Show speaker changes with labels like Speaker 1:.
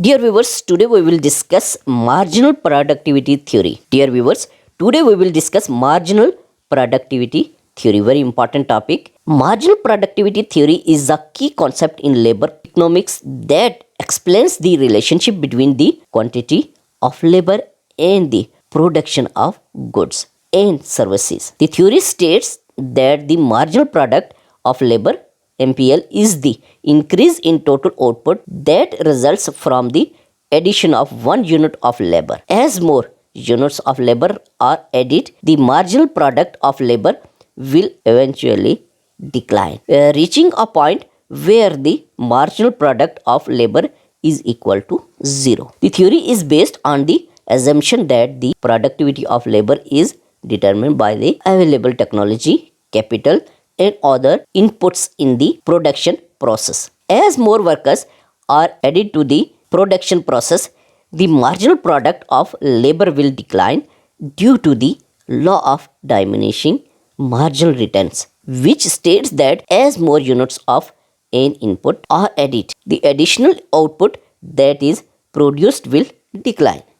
Speaker 1: Dear viewers, today we will discuss marginal productivity theory. Dear viewers, today we will discuss marginal productivity theory. Very important topic. Marginal productivity theory is a key concept in labor economics that explains the relationship between the quantity of labor and the production of goods and services. The theory states that the marginal product of labor MPL is the increase in total output that results from the addition of one unit of labor. As more units of labor are added, the marginal product of labor will eventually decline, reaching a point where the marginal product of labor is equal to zero. The theory is based on the assumption that the productivity of labor is determined by the available technology, capital, and other inputs in the production process. As more workers are added to the production process, the marginal product of labor will decline due to the law of diminishing marginal returns, which states that as more units of an input are added, the additional output that is produced will decline.